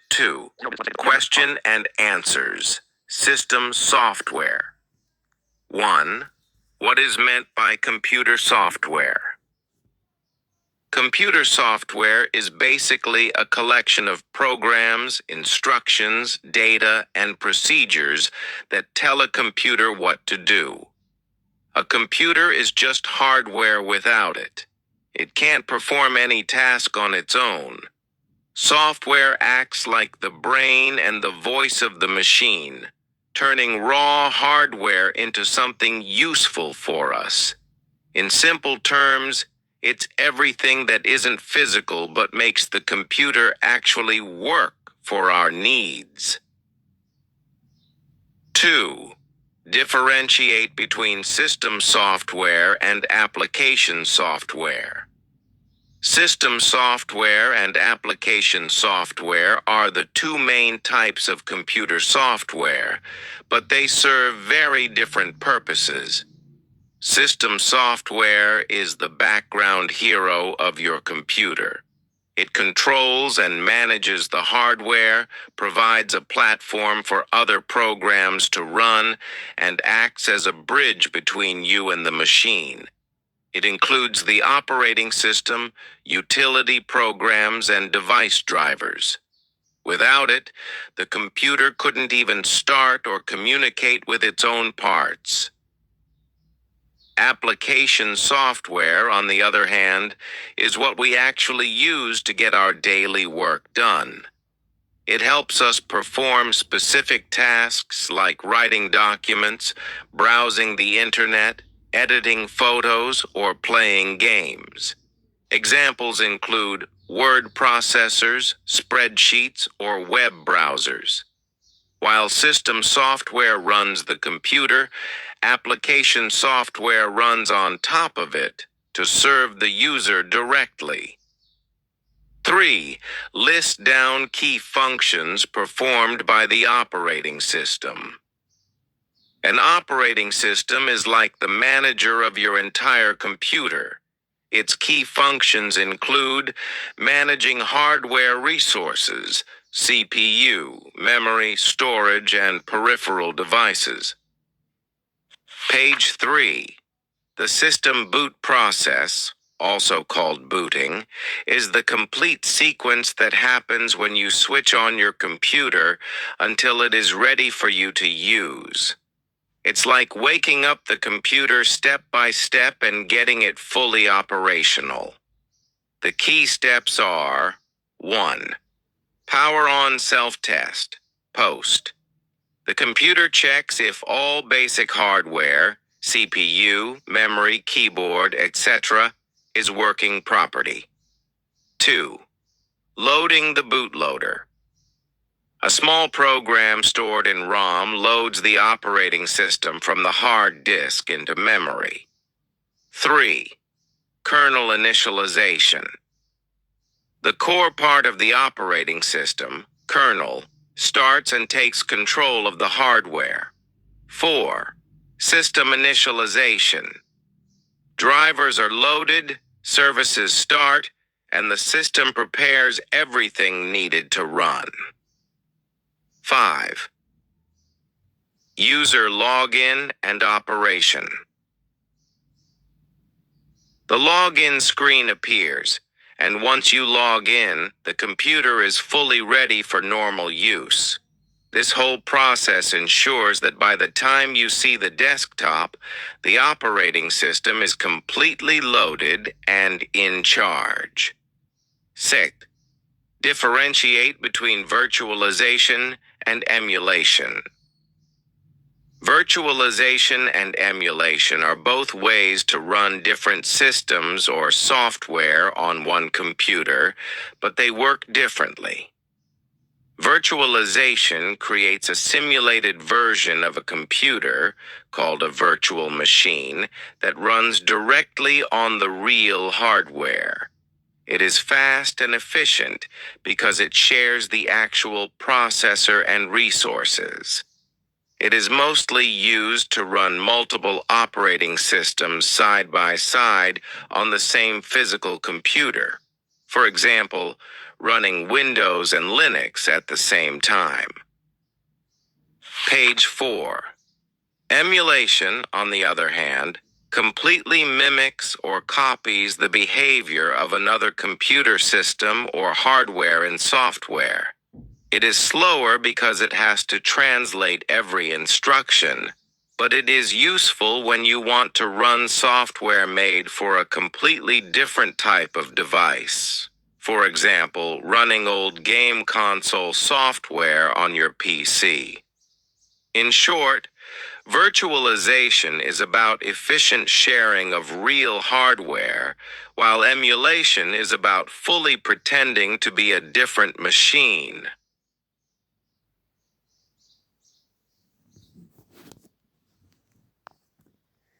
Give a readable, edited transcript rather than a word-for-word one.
2. Question and answers. System software. 1. What is meant by computer software? Computer software is basically a collection of programs, instructions, data, and procedures that tell a computer what to do. A computer is just hardware without it. It can't perform any task on its own. Software acts like the brain and the voice of the machine, turning raw hardware into something useful for us. In simple terms, it's everything that isn't physical but makes the computer actually work for our needs. 2. Differentiate between system software and application software. System software and application software are the two main types of computer software, but they serve very different purposes. System software is the background hero of your computer. It controls and manages the hardware, provides a platform for other programs to run, and acts as a bridge between you and the machine. It includes the operating system, utility programs, and device drivers. Without it, the computer couldn't even start or communicate with its own parts. Application software, on the other hand, is what we actually use to get our daily work done. It helps us perform specific tasks like writing documents, browsing the internet, editing photos, or playing games. Examples include word processors, spreadsheets, or web browsers. While system software runs the computer, application software runs on top of it to serve the user directly. 3. List down key functions performed by the operating system. An operating system is like the manager of your entire computer. Its key functions include managing hardware resources, CPU, memory, storage, and peripheral devices. Page 3. The system boot process, also called booting, is the complete sequence that happens when you switch on your computer until it is ready for you to use. It's like waking up the computer step by step and getting it fully operational. The key steps are: 1. Power on self-test, post. The computer checks if all basic hardware, CPU, memory, keyboard, etc., is working properly. 2. Loading the bootloader. A small program stored in ROM loads the operating system from the hard disk into memory. 3. Kernel initialization. The core part of the operating system, kernel, starts and takes control of the hardware. 4. System initialization. Drivers are loaded, services start, and the system prepares everything needed to run. 5. User login and operation. The login screen appears, and once you log in, the computer is fully ready for normal use. This whole process ensures that by the time you see the desktop, the operating system is completely loaded and in charge. 6. Differentiate between virtualization and emulation. Virtualization and emulation are both ways to run different systems or software on one computer, but they work differently. Virtualization creates a simulated version of a computer, called a virtual machine, that runs directly on the real hardware. It is fast and efficient because it shares the actual processor and resources. It is mostly used to run multiple operating systems side by side on the same physical computer. For example, running Windows and Linux at the same time. Page 4. Emulation, on the other hand, completely mimics or copies the behavior of another computer system or hardware and software. It is slower because it has to translate every instruction, but it is useful when you want to run software made for a completely different type of device. For example, running old game console software on your PC. In short, virtualization is about efficient sharing of real hardware, while emulation is about fully pretending to be a different machine.